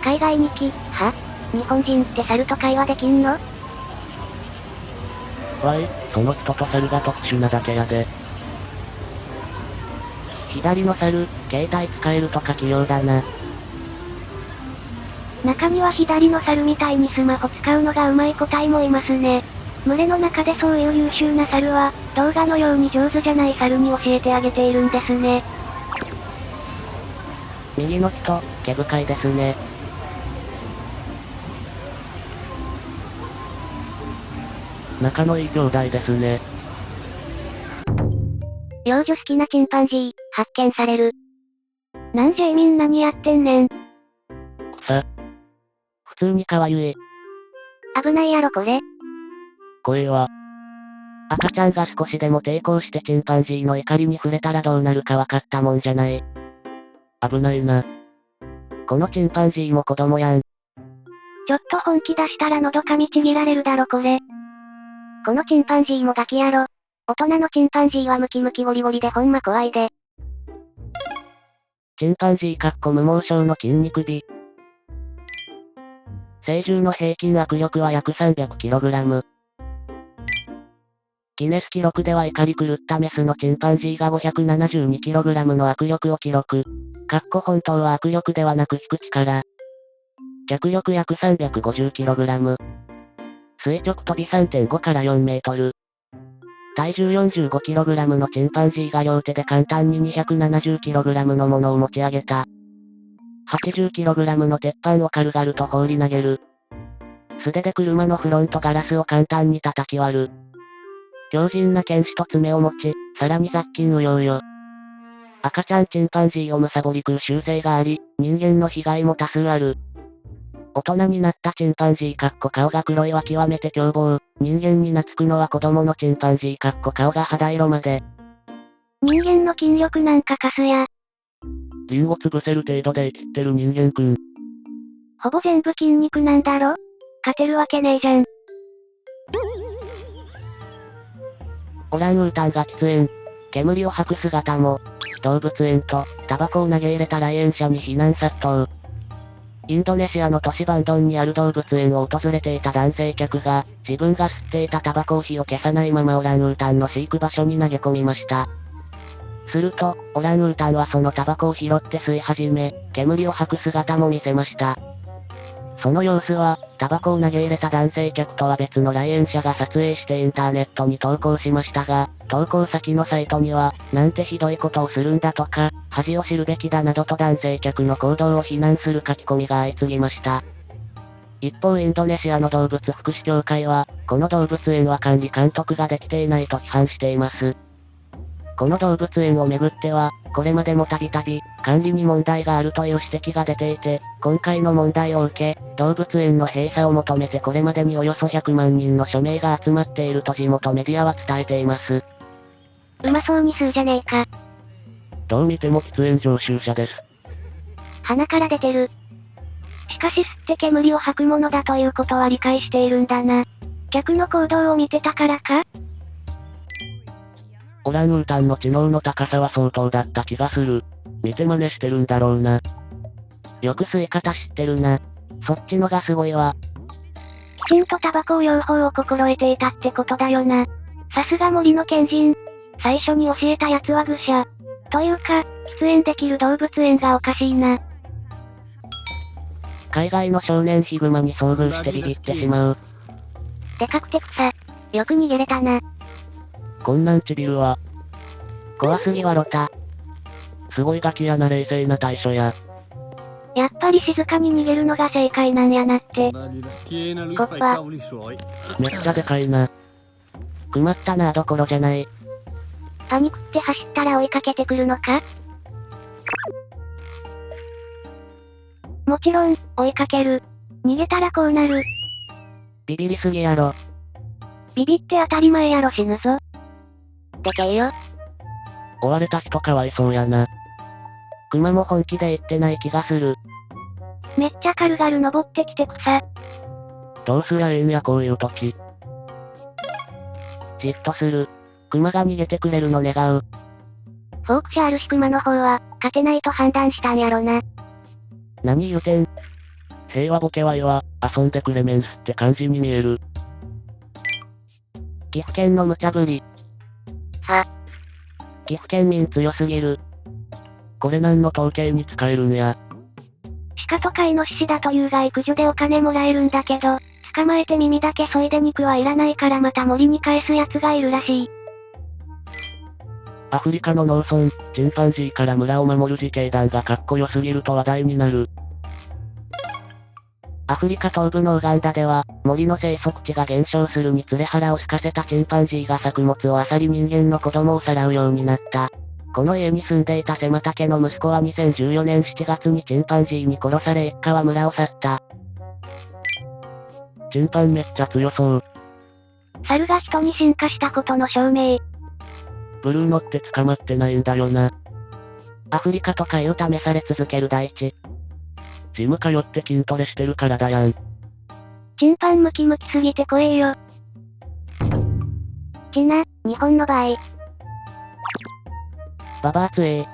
海外に日本人って猿と会話できんの？わい、その人と猿が特殊なだけやで。左の猿、携帯使えるとか器用だな。中には左の猿みたいにスマホ使うのが上手い個体もいますね。群れの中でそういう優秀な猿は、動画のように上手じゃない猿に教えてあげているんですね。右の人、毛深いですね。仲のいい兄弟ですね。幼女好きなチンパンジー、発見される。なんジェイミン何やってんねん。普通に可愛い。危ないやろこれ。声は。赤ちゃんが少しでも抵抗してチンパンジーの怒りに触れたらどうなるか分かったもんじゃない。危ないな。このチンパンジーも子供やん。ちょっと本気出したら喉噛みちぎられるだろこれ。このチンパンジーもガキやろ。大人のチンパンジーはムキムキゴリゴリでほんま怖いで。チンパンジー無毛症の筋肉美。成獣の平均握力は約 300kg。ギネス記録では怒り狂ったメスのチンパンジーが 572kg の握力を記録。本当は握力ではなく引く力。脚力約 350kg。垂直跳び 3.5 から4メートル。体重 45kg のチンパンジーが両手で簡単に 270kg のものを持ち上げた。80kg の鉄板を軽々と放り投げる。素手で車のフロントガラスを簡単に叩き割る。強靭な剣士と爪を持ち、さらに雑菌うようよ。赤ちゃんチンパンジーを貪り食う習性があり、人間の被害も多数ある。大人になったチンパンジー顔が黒いは極めて凶暴。人間に懐くのは子供のチンパンジー顔が肌色まで。人間の筋力なんかカスや。リンを潰せる程度で生きってる人間くん。ほぼ全部筋肉なんだろ？勝てるわけねえじゃん。オランウータンが喫煙。煙を吐く姿も。動物園と、タバコを投げ入れた来園者に非難殺到。インドネシアの都市バンドンにある動物園を訪れていた男性客が、自分が吸っていたタバコを火を消さないままオランウータンの飼育場所に投げ込みました。すると、オランウータンはそのタバコを拾って吸い始め、煙を吐く姿も見せました。その様子は、タバコを投げ入れた男性客とは別の来園者が撮影してインターネットに投稿しましたが、投稿先のサイトには、なんてひどいことをするんだとか、恥を知るべきだなどと男性客の行動を非難する書き込みが相次ぎました。一方インドネシアの動物福祉協会は、この動物園は管理監督ができていないと批判しています。この動物園をめぐっては、これまでもたびたび、管理に問題があるという指摘が出ていて、今回の問題を受け、動物園の閉鎖を求めてこれまでにおよそ100万人の署名が集まっていると地元メディアは伝えています。うまそうに吸うじゃねえか。どう見ても喫煙常習者です。鼻から出てる。しかし吸って煙を吐くものだということは理解しているんだな。客の行動を見てたからか？オランウータンの知能の高さは相当だった気がする。見て真似してるんだろうな。よく吸い方知ってるな。そっちのがすごいわ。きちんとタバコ養蜂を心得ていたってことだよな。さすが森の賢人。最初に教えたやつは愚者。というか、喫煙できる動物園がおかしいな。海外の少年ヒグマに遭遇してビビってしまう。でかくて草。よく逃げれたな。こんなんちびるわ。怖すぎわろた。すごいガキやな冷静な対処や。やっぱり静かに逃げるのが正解なんやなって。コッパ。めっちゃでかいな。困ったなどころじゃない。パニクって走ったら追いかけてくるのか？もちろん、追いかける。逃げたらこうなる。ビビりすぎやろ。ビビって当たり前やろ死ぬぞ。でけえよ。追われた人かわいそうやな。クマも本気で言ってない気がする。めっちゃ軽々登ってきて草。どうすりゃええんやこういう時。じっとする。クマが逃げてくれるの願う。フォークシャールシクマの方は、勝てないと判断したんやろな。何言うてん。平和ボケワイは、遊んでくれメンスって感じに見える。岐阜県の無茶ぶり。岐阜県民強すぎる。これ何の統計に使えるんや。鹿とかイノシシだと有害駆除でお金もらえるんだけど、捕まえて耳だけ削いで肉はいらないからまた森に返すやつがいるらしい。アフリカの農村、チンパンジーから村を守る自警団がかっこよすぎると話題になる。アフリカ東部のウガンダでは、森の生息地が減少するにつれ腹を空かせたチンパンジーが作物を漁り人間の子供をさらうようになった。この家に住んでいたセマタ家の息子は2014年7月にチンパンジーに殺され一家は村を去った。チンパンめっちゃ強そう。猿が人に進化したことの証明。ブルーノって捕まってないんだよな。アフリカとかいう試され続ける大地。ジム通って筋トレしてるからだやん。チンパンムキムキすぎて怖えよ。ちな、日本の場合。ババアつえ。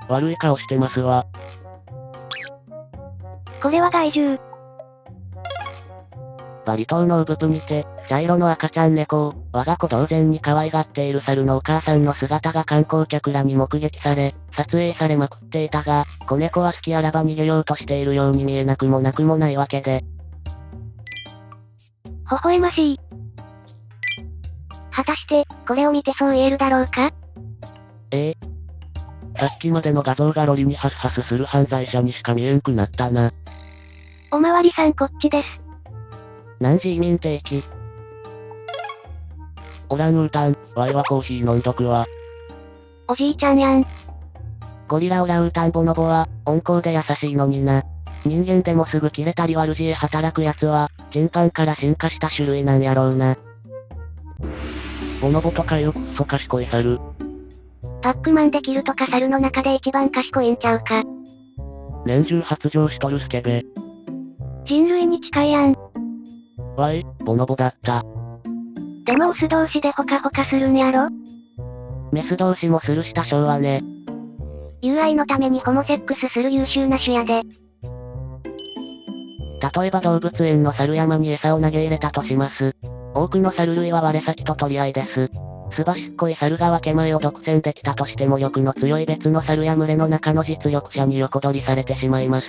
悪い顔してますわ。これは害獣。バリ島のウブプにて、茶色の赤ちゃん猫を、我が子同然に可愛がっている猿のお母さんの姿が観光客らに目撃され、撮影されまくっていたが、子猫は隙あらば逃げようとしているように見えなくもないわけで。微笑ましい。果たして、これを見てそう言えるだろうか？さっきまでの画像がロリにハスハスする犯罪者にしか見えんくなったな。おまわりさんこっちです。何時移民定期。オランウータン、ワイはコーヒー飲んどくわ。おじいちゃんやん。ゴリラオランウータンボノボは、温厚で優しいのにな。人間でもすぐ切れたり悪知恵働く奴は、チンパンから進化した種類なんやろうな。ボノボとかいうくっそ賢い猿。パックマンできるとか猿の中で一番賢いんちゃうか。年中発情しとるスケベ。人類に近いやん。わい、ボノボだった。でもオス同士でホカホカするんやろ？メス同士もするした性はね。友愛のためにホモセックスする優秀な種やで。例えば動物園の猿山に餌を投げ入れたとします。多くの猿類は我先と取り合いです。すばしっこい猿が分け前を独占できたとしても欲の強い別の猿や群れの中の実力者に横取りされてしまいます。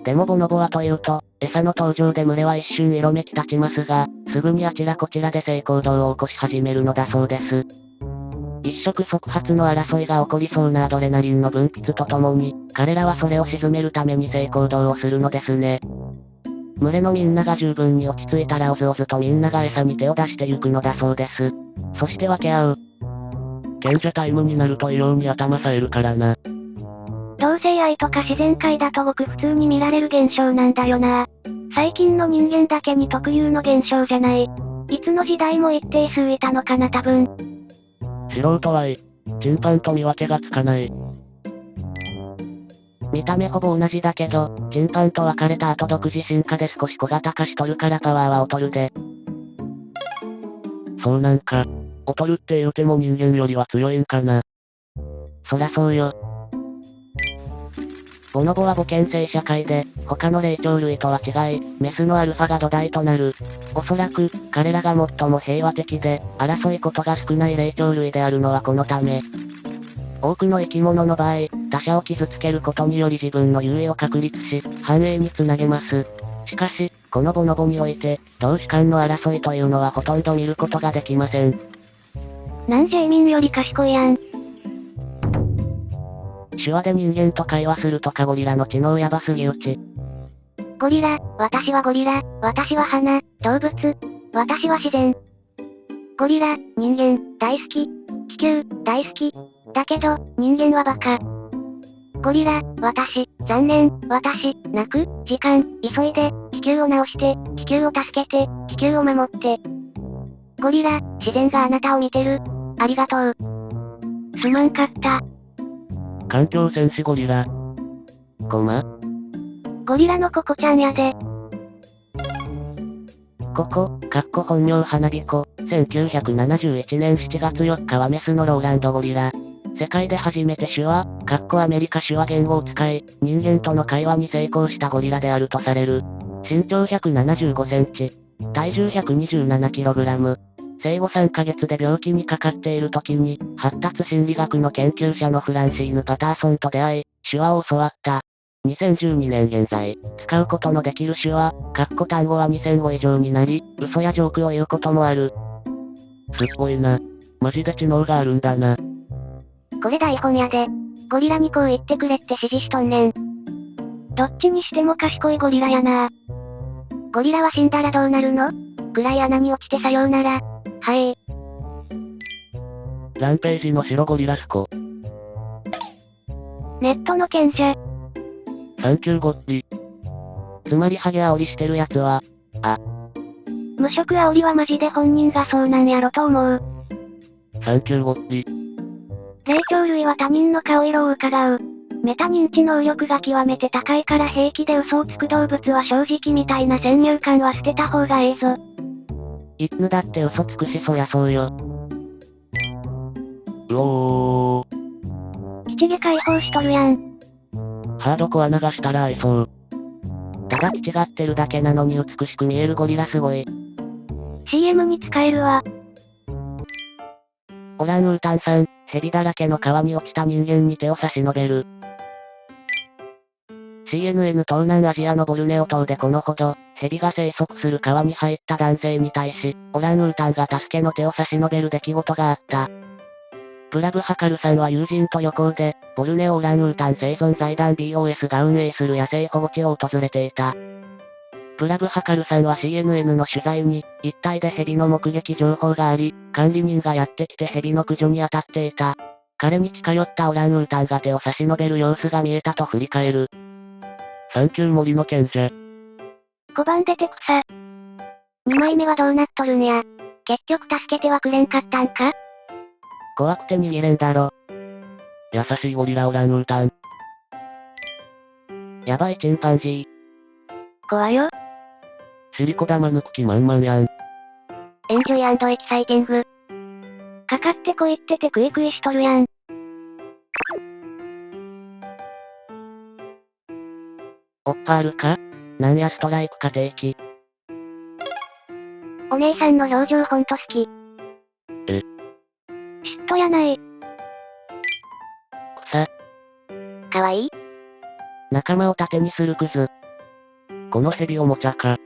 でもボノボはというと、餌の登場で群れは一瞬色めき立ちますが、すぐにあちらこちらで性行動を起こし始めるのだそうです。一触即発の争いが起こりそうなアドレナリンの分泌とともに、彼らはそれを鎮めるために性行動をするのですね。群れのみんなが十分に落ち着いたらおずおずとみんなが餌に手を出してゆくのだそうです。そして分け合う。賢者タイムになると異様に頭冴えるからな。同性愛とか自然界だとごく普通に見られる現象なんだよな。最近の人間だけに特有の現象じゃない。いつの時代も一定数いたのかな多分。素人はい、チンパンと見分けがつかない。見た目ほぼ同じだけど、チンパンと分かれた後独自進化で少し小型化しとるからパワーは劣るで。そうなんか。劣るって言うても人間よりは強いんかな。そらそうよ。ボノボは母犬性社会で、他の霊長類とは違い、メスのアルファが土台となる。おそらく、彼らが最も平和的で、争いことが少ない霊長類であるのはこのため。多くの生き物の場合、他者を傷つけることにより自分の優位を確立し、繁栄につなげます。しかし、このボノボにおいて、同種間の争いというのはほとんど見ることができません。なんジェイミンより賢いやん。手話で人間と会話するとかゴリラの知能やばすぎうち。ゴリラ、私はゴリラ、私は花、動物、私は自然。ゴリラ、人間、大好き。地球、大好き。だけど、人間はバカ。ゴリラ、私、残念、私、泣く、時間、急いで、地球を直して、地球を助けて、地球を守って。ゴリラ、自然があなたを見てる。ありがとう。すまんかった。環境戦士ゴリラ。ゴマ？ゴリラのココちゃんやで。ココ、本名花火子、1971年7月4日はメスのローランドゴリラ。世界で初めて手話、アメリカ手話言語を使い、人間との会話に成功したゴリラであるとされる。身長175センチ。体重 127kg。生後3ヶ月で病気にかかっている時に、発達心理学の研究者のフランシーヌ・パターソンと出会い、手話を教わった。2012年現在、使うことのできる手話、単語は2000語以上になり、嘘やジョークを言うこともある。すっごいな。マジで知能があるんだな。これ台本やで。ゴリラにこう言ってくれって指示しとんねん。どっちにしても賢いゴリラやな。ゴリラは死んだらどうなるの？暗い穴に落ちてさようなら。はい。ランページの白ゴリラスコ。ネットの賢者。サンキューゴッリ。つまりハゲ煽りしてるやつは、無職煽りはマジで本人がそうなんやろと思う。サンキューゴッリ。霊長類は他人の顔色を伺う。メタ認知能力が極めて高いから平気で嘘をつく動物は正直みたいな先入観は捨てた方がええぞ。犬だって嘘つくしそりゃそうよ。うおー。吉毛解放しとるやん。ハードコア流したら合いそう。ただ違ってるだけなのに美しく見えるゴリラすごい。CM に使えるわ。オランウータンさん、蛇だらけの川に落ちた人間に手を差し伸べる。CNN 東南アジアのボルネオ島でこのほど、蛇が生息する川に入った男性に対し、オランウータンが助けの手を差し伸べる出来事があった。プラブハカルさんは友人と旅行で、ボルネオオランウータン生存財団 BOS が運営する野生保護地を訪れていた。プラブハカルさんは CNN の取材に、一帯で蛇の目撃情報があり、管理人がやってきて蛇の駆除に当たっていた。彼に近寄ったオランウータンが手を差し伸べる様子が見えたと振り返る。サンキュー森の賢者。5番出て草。2枚目はどうなっとるんや。結局助けてはくれんかったんか？怖くて逃げれんだろ。優しいゴリラオランウータン。やばいチンパンジー。怖よ。シリコ玉抜く気満々やん。エンジョイ&エキサイティング。かかってこいっててクイクイしとるやん。おっぱあるか？なんやストライクか定期。お姉さんの表情ほんと好き。嫉妬やない。草。かわいい？仲間を盾にするクズ。この蛇おもちゃか。